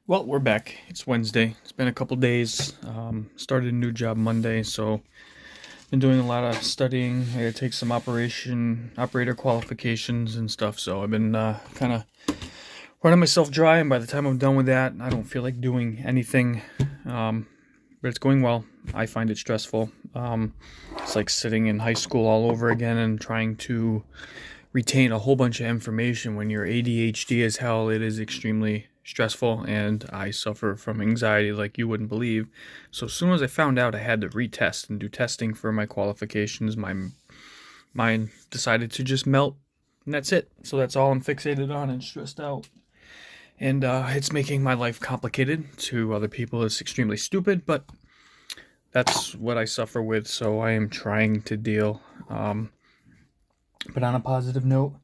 Well, we're back. It's Wednesday. It's been a couple days. Started a new job Monday, so been doing a lot of studying. I gotta take some operator qualifications and stuff. So I've been kind of running myself dry, and by the time I'm done with that, I don't feel like doing anything. But it's going well. I find it stressful. It's like sitting in high school all over again and trying to retain a whole bunch of information when you're ADHD as hell. It is extremely stressful, and I suffer from anxiety like you wouldn't believe. So as soon as I found out I had to retest and do testing for my qualifications, my mind decided to just melt, and that's it. So that's all I'm fixated on and stressed out. And it's making my life complicated. To other people, it's extremely stupid, but that's what I suffer with, so I am trying to deal. But on a positive note,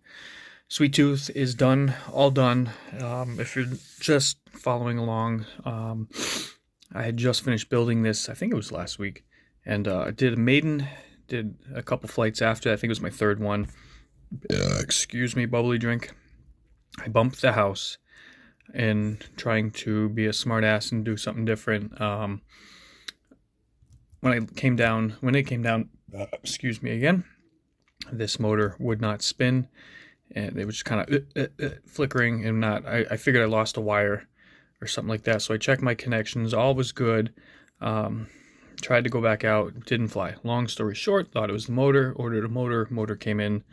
Sweet Tooth is done, all done. If you're just following along, I had just finished building this, I think it was last week, and did a couple flights after. I think it was my third one. Excuse me, bubbly drink. I bumped the house and trying to be a smart ass and do something different. When it came down, excuse me again, this motor would not spin, and it was just kind of flickering and not. I figured I lost a wire or something like that, so I checked my connections. All was good. Tried to go back out, didn't fly. Long story short, thought it was the motor. Ordered a motor came in,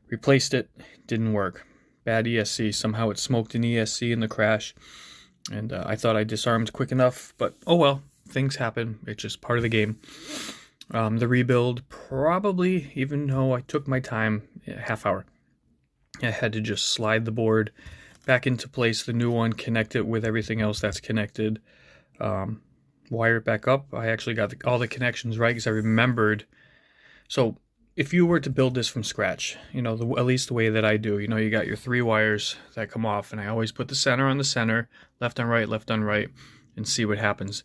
replaced it, didn't work. Bad ESC. Somehow it smoked an ESC in the crash, and I thought I disarmed quick enough, but oh well, things happen. It's just part of the game. The rebuild, probably, even though I took my time, half hour. I had to just slide the board back into place, the new one, connect it with everything else that's connected, wire it back up. I actually got all the connections right because I remembered. So if you were to build this from scratch, at least the way that I do, you got your 3 wires that come off, and I always put the center on the center, left on right, and see what happens.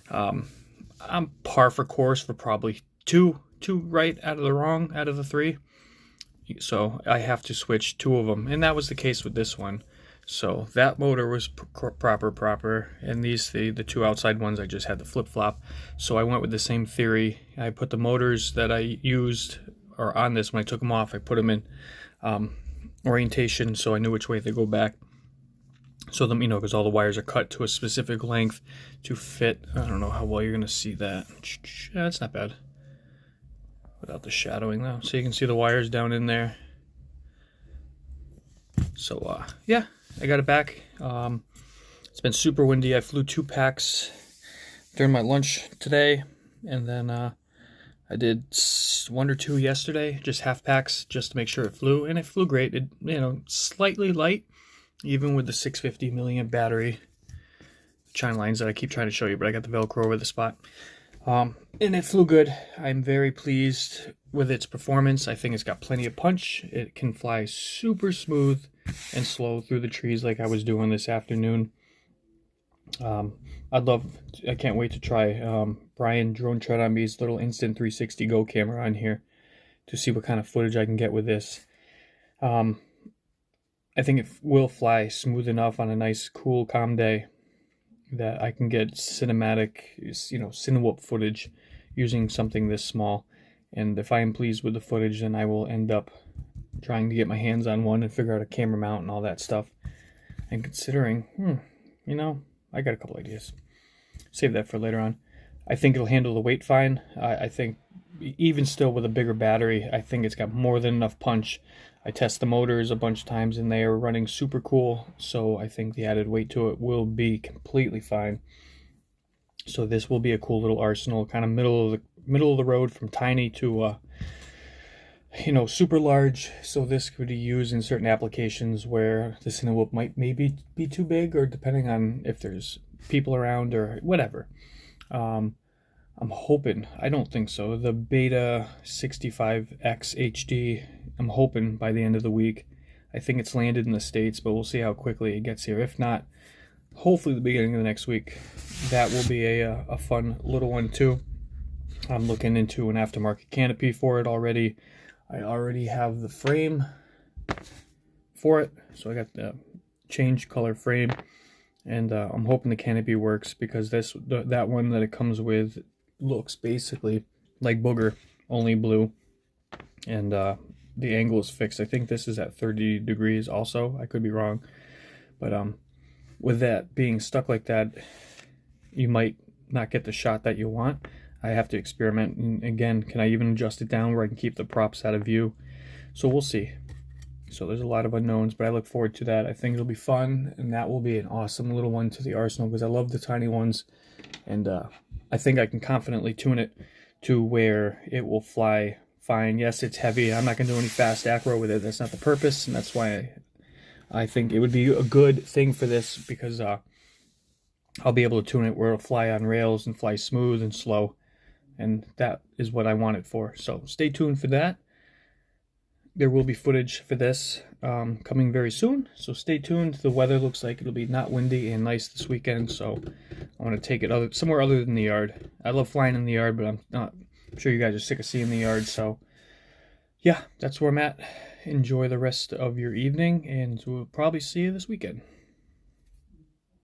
I'm par for course for probably two right out of the 3. So I have to switch 2 of them, and that was the case with this one. So that motor was proper, and these the 2 outside ones I just had to flip-flop. So I went with the same theory. I put the motors that I used or on this when I took them off. I put them in orientation, so I knew which way they go back. So because all the wires are cut to a specific length to fit. I don't know how well you're gonna see that. That's not bad without the shadowing though. So you can see the wires down in there. So yeah, I got it back. It's been super windy. I flew 2 packs during my lunch today, and then I did 1 or 2 yesterday, just half packs, just to make sure it flew, and it flew great. It slightly light, even with the 650 milliamp battery. China lines that I keep trying to show you, but I got the Velcro over the spot. And it flew good. I'm very pleased with its performance. I think it's got plenty of punch. It can fly super smooth and slow through the trees like I was doing this afternoon. I can't wait to try Brian Drone Tread on Me's little Instant 360 Go camera on here to see what kind of footage I can get with this. I think it will fly smooth enough on a nice, cool, calm day that I can get cinematic, cinewhoop footage using something this small. And if I am pleased with the footage, then I will end up trying to get my hands on one and figure out a camera mount and all that stuff. And considering, I got a couple ideas. Save that for later on. I think it'll handle the weight fine. I think even still with a bigger battery, I think it's got more than enough punch. I test the motors a bunch of times and they are running super cool, so I think the added weight to it will be completely fine. So this will be a cool little arsenal, kind of middle of the road from tiny to super large. So this could be used in certain applications where the cinewhoop might maybe be too big, or depending on if there's people around or whatever. I'm hoping, I don't think so, the Beta 65X HD, I'm hoping by the end of the week. I think it's landed in the States, but we'll see how quickly it gets here. If not, hopefully the beginning of the next week. That will be a fun little one too. I'm looking into an aftermarket canopy for it already. I already have the frame for it, so I got the change color frame. And I'm hoping the canopy works, because that one that it comes with looks basically like Booger, only blue, and the angle is fixed. I think this is at 30 degrees also. I could be wrong, but with that being stuck like that, you might not get the shot that you want. I have to experiment, and again, can I even adjust it down where I can keep the props out of view? So we'll see. So there's a lot of unknowns, but I look forward to that. I think it'll be fun, and that will be an awesome little one to the arsenal, because I love the tiny ones, and I think I can confidently tune it to where it will fly fine. Yes, it's heavy. I'm not going to do any fast acro with it. That's not the purpose, and that's why I think it would be a good thing for this, because I'll be able to tune it where it'll fly on rails and fly smooth and slow, and that is what I want it for. So stay tuned for that. There will be footage for this coming very soon, so stay tuned. The weather looks like it'll be not windy and nice this weekend, so I want to take it somewhere other than the yard. I love flying in the yard, but I'm sure you guys are sick of seeing the yard, so yeah, that's where I'm at. Enjoy the rest of your evening, and we'll probably see you this weekend.